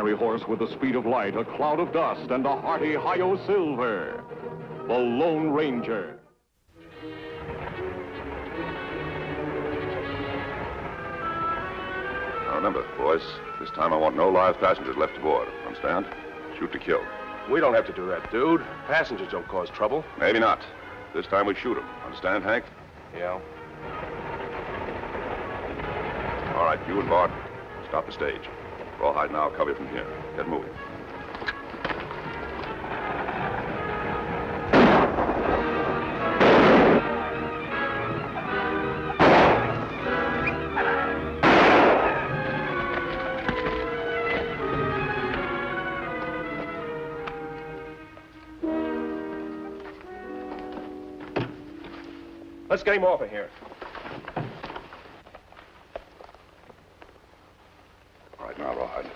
fiery horse with the speed of light, a cloud of dust, and a hearty hi-yo silver. The Lone Ranger. Now remember, boys, this time I want no live passengers left aboard. Understand? Shoot to kill. We don't have to do that, dude. Passengers don't cause trouble. Maybe not. This time we shoot them. Understand, Hank? Yeah. All right, you and Bart, stop the stage. Rawhide and I'll cover you from here. Get moving. Let's get him off of here. All right, now, Rawhide.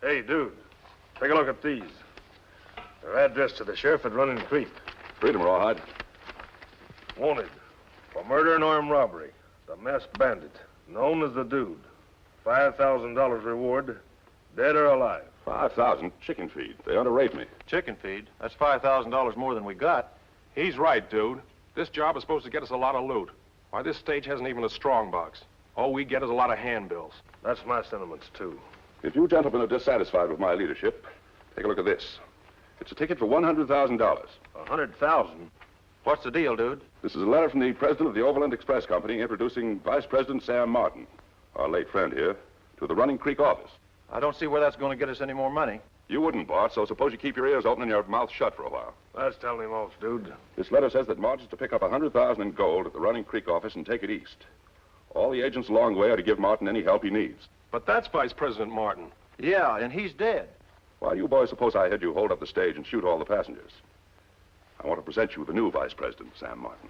Hey, dude, take a look at these. They're addressed to the sheriff at Running Creek. Freedom, Rawhide. Wanted for murder and armed robbery. The masked bandit, known as the Dude. $5,000 reward, dead or alive. 5,000 chicken feed. They underrate me. Chicken feed? That's $5,000 more than we got. He's right, dude. This job is supposed to get us a lot of loot. Why, this stage hasn't even a strong box. All we get is a lot of handbills. That's my sentiments, too. If you gentlemen are dissatisfied with my leadership, take a look at this. It's a ticket for $100,000. 100,000? What's the deal, dude? This is a letter from the president of the Overland Express Company introducing Vice President Sam Martin, our late friend here, to the Running Creek office. I don't see where that's going to get us any more money. You wouldn't, Bart, so suppose you keep your ears open and your mouth shut for a while. That's telling him off, dude. This letter says that Martin's to pick up $100,000 in gold at the Running Creek office and take it east. All the agents along the way are to give Martin any help he needs. But that's Vice President Martin. Yeah, and he's dead. Why do you boys suppose I had you hold up the stage and shoot all the passengers? I want to present you with the new Vice President, Sam Martin.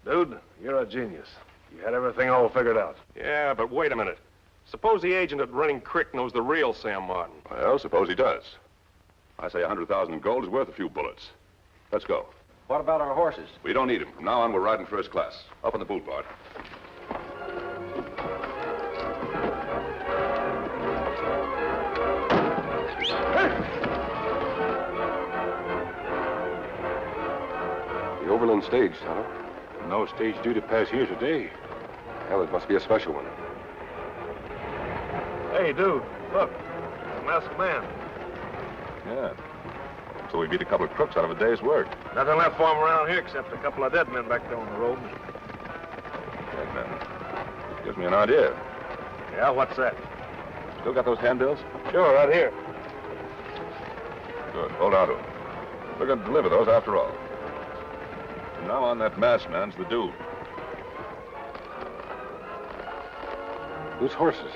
Dude, you're a genius. You had everything all figured out. Yeah, but wait a minute. Suppose the agent at Running Creek knows the real Sam Martin. Well, suppose he does. I say 100,000 in gold is worth a few bullets. Let's go. What about our horses? We don't need them. From now on, we're riding first class. Up in the boot, Bart. The Overland stage, Tonto. No stage due to pass here today. Hell, it must be a special one. Hey, dude, look. The masked man. Yeah. So we beat a couple of crooks out of a day's work. Nothing left for him around here except a couple of dead men back there on the road. Dead men. Gives me an idea. Yeah, what's that? Still got those handbills? Sure, right here. Good. Hold on to them. We're going to deliver those after all. From now on, that masked man's the Dude. Whose horses?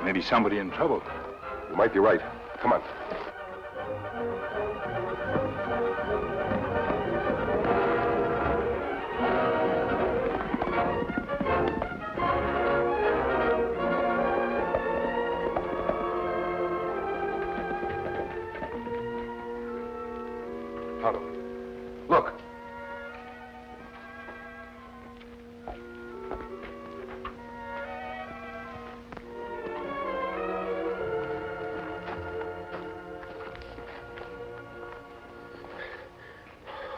Maybe somebody in trouble. You might be right. Come on. Tonto, look.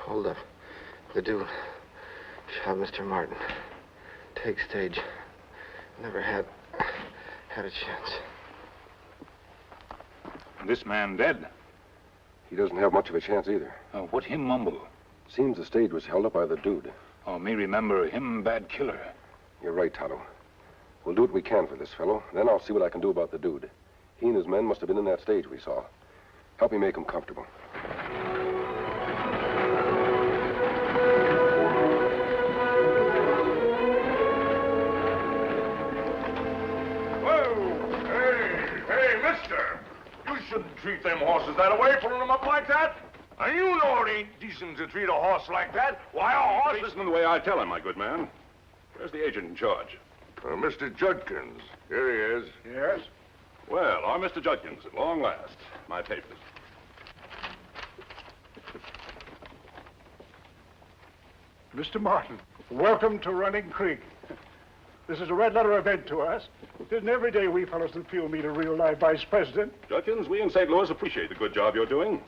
Hold up. The Dude shot Mr. Martin. Take stage. Never had a chance. This man dead. He doesn't have much of a chance either. What him mumble? Seems the stage was held up by the Dude. Oh, me remember him bad killer. You're right, Tonto. We'll do what we can for this fellow. Then I'll see what I can do about the Dude. He and his men must have been in that stage we saw. Help me make him comfortable. Shouldn't treat them horses that way, pulling them up like that. And you know it ain't decent to treat a horse like that. Why, a horse is... Listen to the way I tell him, my good man. Where's the agent in charge? Mr. Judkins. Here he is. Yes? Well, I'm Mr. Judkins, at long last. My papers. Mr. Martin, welcome to Running Creek. This is a red-letter event to us. It isn't every day we fellows in the field meet a real-life vice president. Judkins, we in St. Louis appreciate the good job you're doing.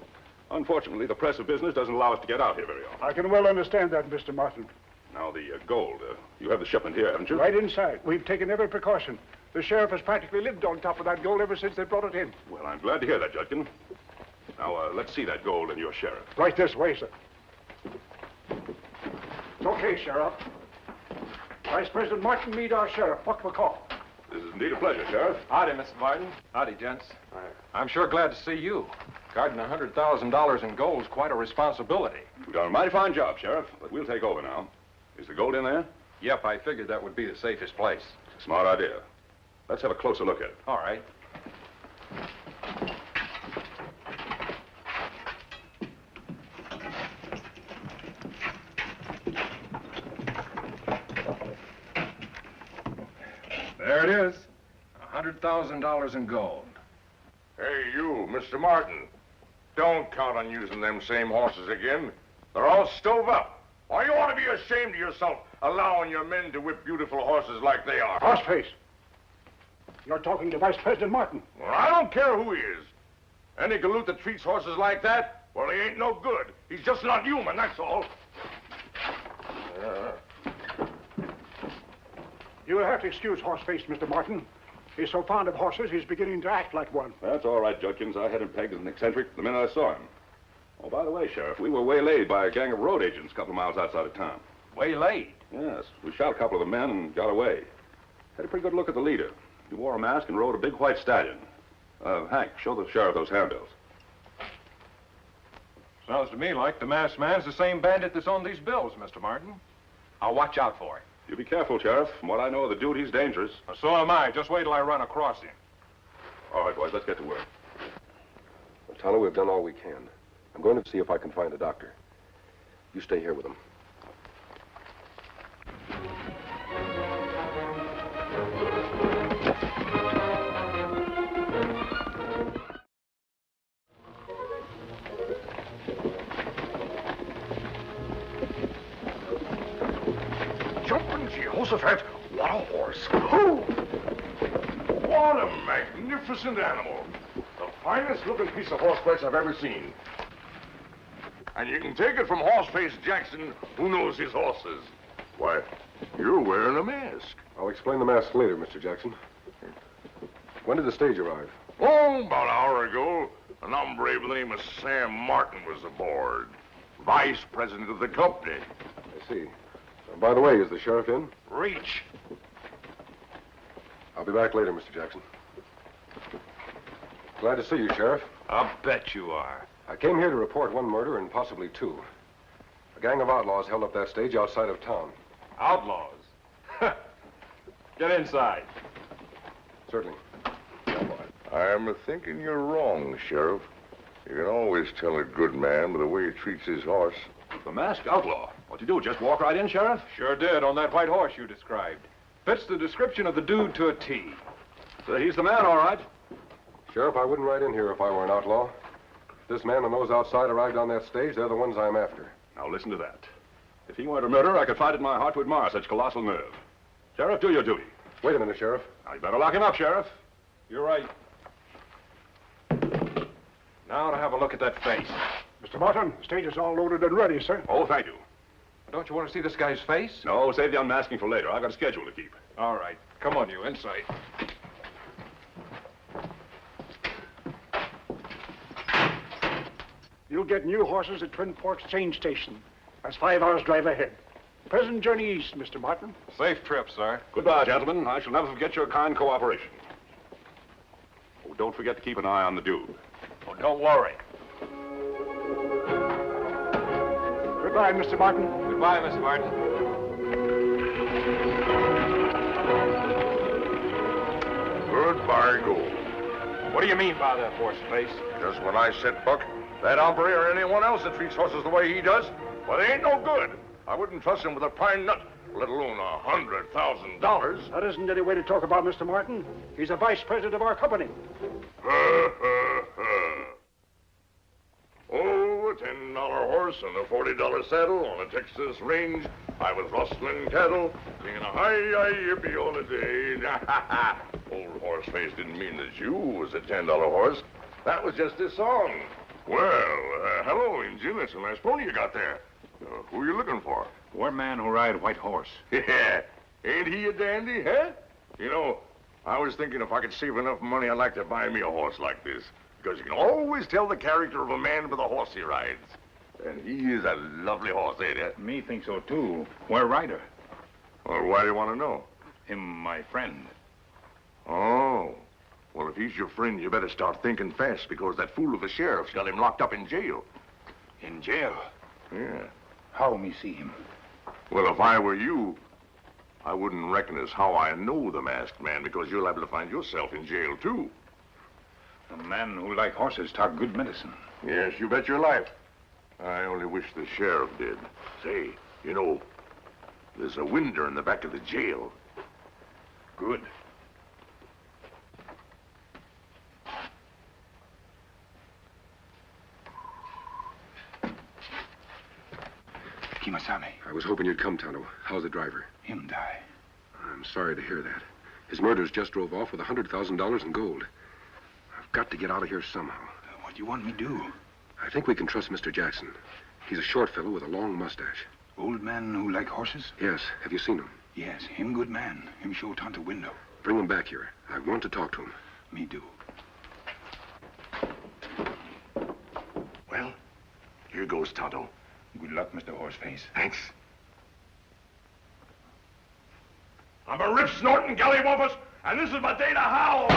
Unfortunately, the press of business doesn't allow us to get out here very often. I can well understand that, Mr. Martin. Now, the gold. You have the shipment here, haven't you? Right inside. We've taken every precaution. The sheriff has practically lived on top of that gold ever since they brought it in. Well, I'm glad to hear that, Judkins. Now, let's see that gold and your sheriff. Right this way, sir. It's okay, Sheriff. Vice President Martin, meet our sheriff. What we call? This is indeed a pleasure, Sheriff. Howdy, Mr. Martin. Howdy, gents. I'm sure glad to see you. Guarding $100,000 in gold's quite a responsibility. We've done a mighty fine job, Sheriff, but we'll take over now. Is the gold in there? Yep, I figured that would be the safest place. Smart idea. Let's have a closer look at it. All right. There it is. $100,000 in gold. Hey, you, Mr. Martin. Don't count on using them same horses again. They're all stove up. Why, you ought to be ashamed of yourself allowing your men to whip beautiful horses like they are. Horseface. You're talking to Vice President Martin. Well, I don't care who he is. Any galoot that treats horses like that, well, he ain't no good. He's just not human, that's all. You'll have to excuse Horseface, Mr. Martin. He's so fond of horses, he's beginning to act like one. That's all right, Judkins. I had him pegged as an eccentric the minute I saw him. Oh, by the way, Sheriff, we were waylaid by a gang of road agents a couple of miles outside of town. Waylaid? Yes. We shot a couple of the men and got away. Had a pretty good look at the leader. He wore a mask and rode a big white stallion. Hank, show the sheriff those handbills. Sounds to me like the masked man's the same bandit that's on these bills, Mr. Martin. I'll watch out for him. You be careful, Sheriff. From what I know of the dude, he's dangerous. So am I. Just wait till I run across him. All right, boys, let's get to work. Well, Tonto, we've done all we can. I'm going to see if I can find a doctor. You stay here with him. Jumping Jehoshaphat, what a horse. What a magnificent animal. The finest looking piece of horseflesh I've ever seen. And you can take it from Horseface Jackson, who knows his horses. Why, you're wearing a mask. I'll explain the mask later, Mr. Jackson. When did the stage arrive? Oh, about an hour ago, an hombre by the name of Sam Martin was aboard. Vice president of the company. I see. By the way, is the sheriff in? Reach. I'll be back later, Mr. Jackson. Glad to see you, Sheriff. I'll bet you are. I came here to report one murder and possibly two. A gang of outlaws held up that stage outside of town. Outlaws? Get inside. Certainly. I'm thinking you're wrong, Sheriff. You can always tell a good man by the way he treats his horse. The masked outlaw. What'd you do, just walk right in, Sheriff? Sure did, on that white horse you described. Fits the description of the dude to a T. So he's the man, all right. Sheriff, I wouldn't ride in here if I were an outlaw. If this man and those outside arrived on that stage, they're the ones I'm after. Now listen to that. If he weren't a murderer, I could find it in my heart to admire such colossal nerve. Sheriff, do your duty. Wait a minute, Sheriff. Now, you better lock him up, Sheriff. You're right. Now to have a look at that face. Mr. Martin, the stage is all loaded and ready, sir. Oh, thank you. Don't you want to see this guy's face? No, save the unmasking for later. I've got a schedule to keep. All right. Come on, you, inside. You'll get new horses at Twin Forks Change Station. That's 5 hours' drive ahead. Present journey east, Mr. Martin. Safe trip, sir. Goodbye, gentlemen. I shall never forget your kind cooperation. Oh, don't forget to keep an eye on the dude. Oh, don't worry. Goodbye, Mr. Martin. Goodbye, Mr. Martin. Goodbye, gold. What do you mean by that, horse face? Just what I said, Buck. That hombre or anyone else that treats horses the way he does, well, they ain't no good. I wouldn't trust him with a pine nut let alone $100,000. That isn't any way to talk about Mr. Martin. He's a vice president of our company. Oh, a $10 horse and a $40 saddle on a Texas range. I was rustling cattle, singing a hi-yi-yippee all the day. Old Horseface didn't mean that you was a $10 horse. That was just his song. Well, hello, Injun. That's a nice pony you got there. Who are you looking for? One man who ride white horse. Yeah. Ain't he a dandy, huh? You know, I was thinking if I could save enough money, I'd like to buy me a horse like this. Because you can always tell the character of a man by the horse he rides. And he is a lovely horse, ain't he? Me think so, too. Where rider? Well, why do you want to know? Him my friend. Oh. Well, if he's your friend, you better start thinking fast, because that fool of a sheriff's got him locked up in jail. In jail? Yeah. How me see him? Well, if I were you, I wouldn't reckon as how I know the masked man, because you'll have to find yourself in jail, too. A man who like horses talk good medicine. Yes, you bet your life. I only wish the sheriff did. Say, you know, there's a window in the back of the jail. Good. Kemo Sabe. I was hoping you'd come, Tonto. How's the driver? Him die. I'm sorry to hear that. His murderers just drove off with $100,000 in gold. I've got to get out of here somehow. What do you want me do? I think we can trust Mr. Jackson. He's a short fellow with a long mustache. Old man who like horses? Yes. Have you seen him? Yes, him good man. Him show Tonto window. Bring him back here. I want to talk to him. Me do. Well, here goes Tonto. Good luck, Mr. Horseface. Thanks. I'm a rip-snorting gallywumpus, and this is my day to howl.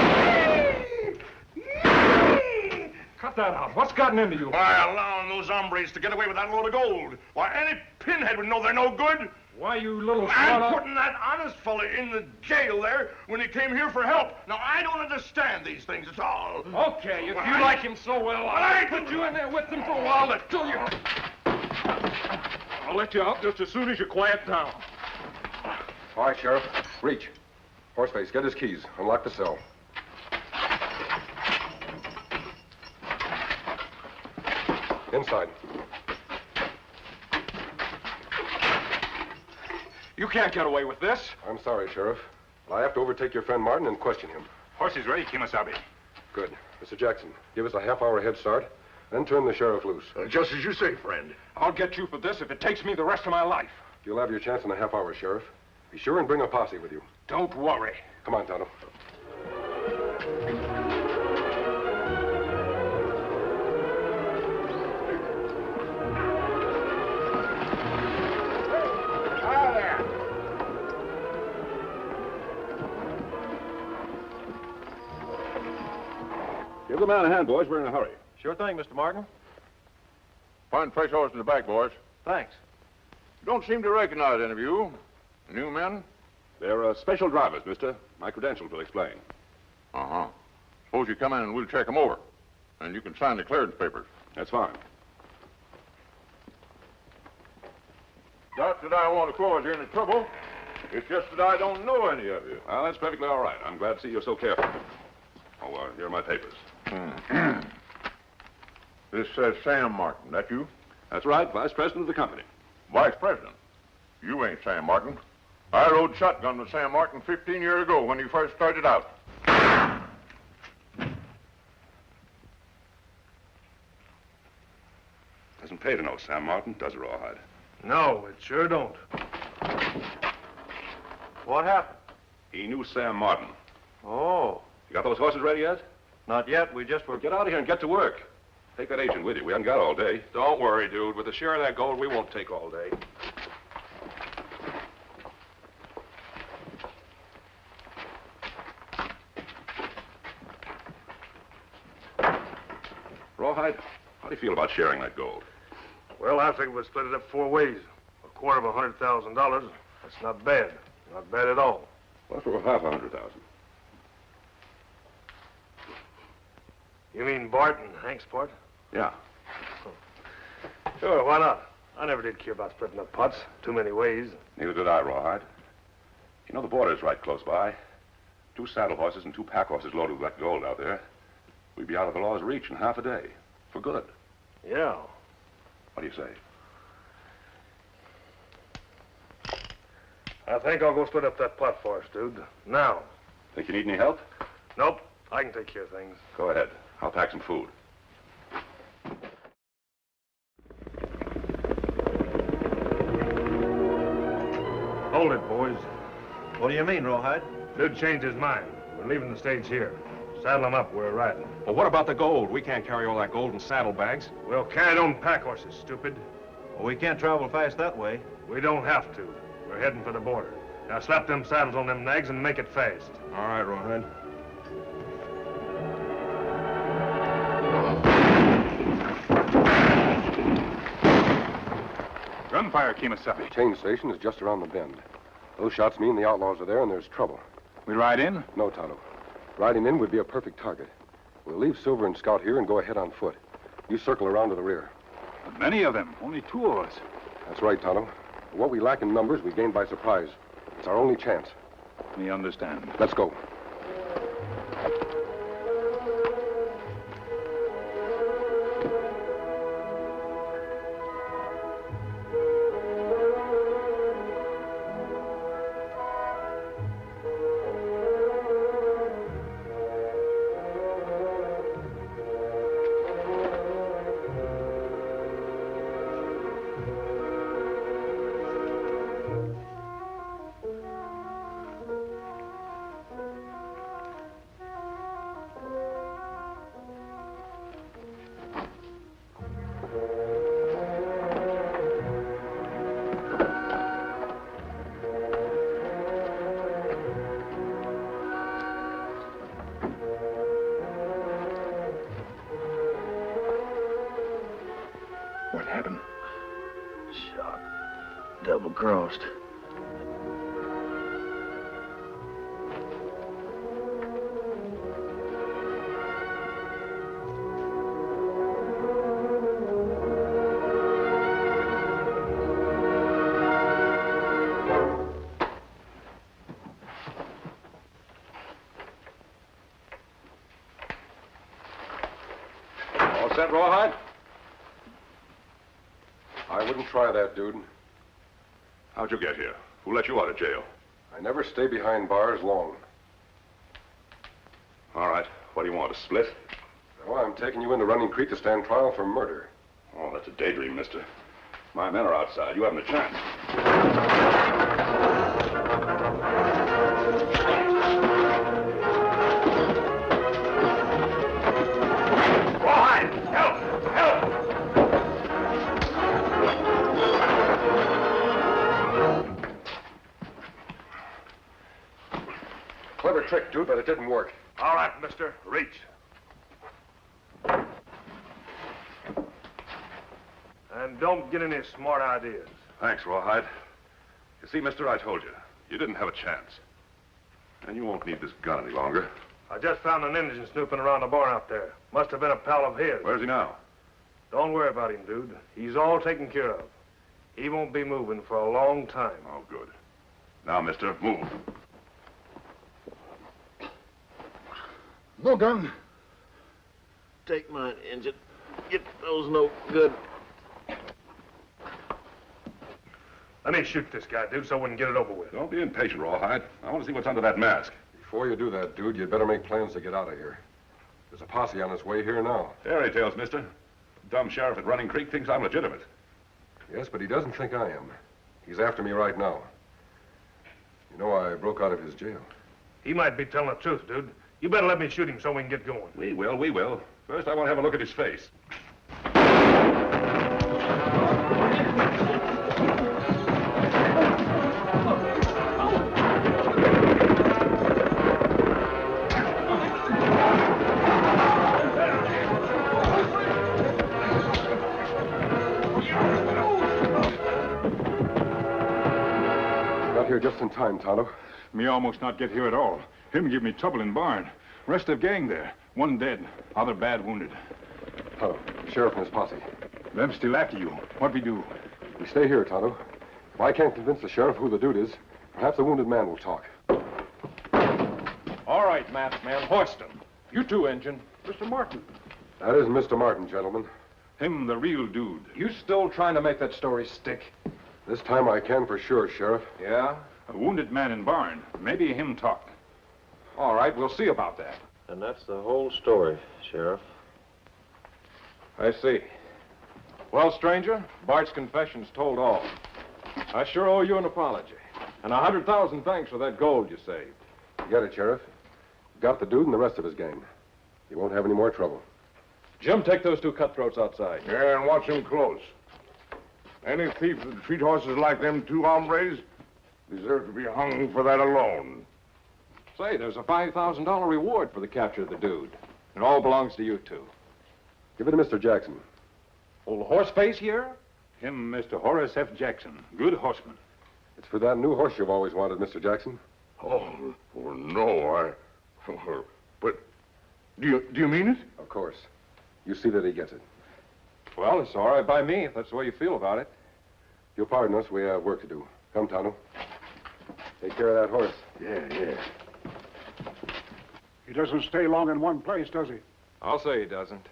Cut that out. What's gotten into you? By allowing those hombres to get away with that load of gold. Why, any pinhead would know they're no good. Why, you little And putting that honest fella in the jail there when he came here for help. Now, I don't understand these things at all. Okay, if you like him so well, I'll put you in there with him for a while until you... I'll let you out just as soon as you quiet down. All right, Sheriff. Reach. Horseface, get his keys. Unlock the cell. Inside. You can't get away with this. I'm sorry, Sheriff. But I have to overtake your friend Martin and question him. Horse is ready, Kemo Sabe. Good. Mr. Jackson, give us a half-hour head start, then turn the sheriff loose. Just as you say, friend. I'll get you for this if it takes me the rest of my life. You'll have your chance in a half hour, Sheriff. Be sure and bring a posse with you. Don't worry. Come on, Tonto. Give the man a hand, boys. We're in a hurry. Sure thing, Mr. Martin. Find fresh horse in the back, boys. Thanks. You don't seem to recognize any of you. New men? They're special drivers, mister. My credentials will explain. Uh-huh. Suppose you come in and we'll check them over. And you can sign the clearance papers. That's fine. Not that I want to cause you any trouble. It's just that I don't know any of you. Well, that's perfectly all right. I'm glad to see you're so careful. Oh, here are my papers. This says Sam Martin. That you? That's right, Vice President of the company. Vice President? You ain't Sam Martin. I rode shotgun with Sam Martin 15 years ago when he first started out. Doesn't pay to know Sam Martin, does it, Rawhide? No, it sure don't. What happened? He knew Sam Martin. Oh, You got those horses ready yet? not yet. We just were... Well, get out of here and get to work. Take that agent with you. We haven't got all day. Don't worry, dude. With a share of that gold, we won't take all day. Rawhide, how do you feel about sharing that gold? Well, I think we'll split it up 4 ways. $250,000. That's not bad. Not bad at all. Well, for $500,000. You mean Bart and Hank's part? Yeah. Sure, why not? I never did care about splitting up pots. Too many ways. Neither did I, Rawhide. You know the border's right close by. 2 saddle horses and 2 pack horses loaded with that gold out there. We'd be out of the law's reach in half a day. For good. Yeah. What do you say? I think I'll go split up that pot for us, dude. Now. Think you need any help? Nope. I can take care of things. Go ahead. I'll pack some food. Hold it, boys. What do you mean, Rawhide? Dude changed his mind. We're leaving the stage here. Saddle him up. We're riding. Well, what about the gold? We can't carry all that gold in saddlebags. We'll carry it on pack horses, stupid. Well, we can't travel fast that way. We don't have to. We're heading for the border. Now slap them saddles on them nags and make it fast. All right, Rawhide. Gunfire, Kemo Sabe. Change station is just around the bend. Those shots mean the outlaws are there and there's trouble. We ride in? No, Tonto. Riding in would be a perfect target. We'll leave Silver and Scout here and go ahead on foot. You circle around to the rear. But many of them. Only 2 of us. That's right, Tonto. What we lack in numbers, we gain by surprise. It's our only chance. Me understand. Let's go. What happened? Shot. Double-crossed. All set, Rawhide? I wouldn't try that, dude. How'd you get here? Who let you out of jail? I never stay behind bars long. All right. What do you want, a split? Well, I'm taking you into Running Creek to stand trial for murder. Oh, that's a daydream, mister. My men are outside. You haven't a chance. Rawhide! Help! Help! Clever trick, dude, but it didn't work. All right, mister. Reach. And don't get any smart ideas. Thanks, Rawhide. You see, mister, I told you. You didn't have a chance. And you won't need this gun any longer. I just found an Indian snooping around the barn out there. Must have been a pal of his. Where's he now? Don't worry about him, dude. He's all taken care of. He won't be moving for a long time. Oh, good. Now, mister, move. No gun. Take mine, Injun. Get those no good. Let me shoot this guy, dude, so we can get it over with. Don't be impatient, Rawhide. I want to see what's under that mask. Before you do that, dude, you'd better make plans to get out of here. There's a posse on its way here now. Fairy tales, mister. Dumb sheriff at Running Creek thinks I'm legitimate. Yes, but he doesn't think I am. He's after me right now. You know, I broke out of his jail. He might be telling the truth, dude. You better let me shoot him so we can get going. We will, we will. First, I want to have a look at his face. Got here just in time, Tonto. Me almost not get here at all. Him give me trouble in barn. Rest of gang there. One dead, other bad wounded. Tonto, sheriff and his posse. Them still after you. What we do? You stay here, Tonto. If I can't convince the sheriff who the dude is, perhaps the wounded man will talk. All right, masked man, hoist him. You too, Injun. Mr. Martin. That is Mr. Martin, gentlemen. Him, the real dude. You still trying to make that story stick? This time I can for sure, Sheriff. Yeah? A wounded man in barn. Maybe him talk. All right, we'll see about that. And that's the whole story, Sheriff. I see. Well, stranger, Bart's confession's told all. I sure owe you an apology. And 100,000 thanks for that gold you saved. You got it, Sheriff. Got the dude and the rest of his gang. You won't have any more trouble. Jim, take those two cutthroats outside. Yeah, and watch him close. Any thief that treat horses like them two hombres deserve to be hung for that alone. Say, there's a $5,000 reward for the capture of the dude. It all belongs to you two. Give it to Mr. Jackson. Old Horseface here? Him, Mr. Horace F. Jackson. Good horseman. It's for that new horse you've always wanted, Mr. Jackson. Oh, no, but do you mean it? Of course. You see that he gets it. Well, it's all right by me, if that's the way you feel about it. You'll pardon us, we have work to do. Come, Tonto. Take care of that horse. Yeah. He doesn't stay long in one place, does he? I'll say he doesn't.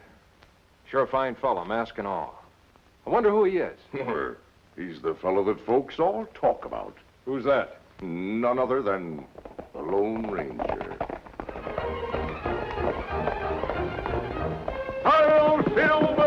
Sure a fine fellow, mask and all. I wonder who he is. He's the fellow that folks all talk about. Who's that? None other than the Lone Ranger. Hi-yo, Silver!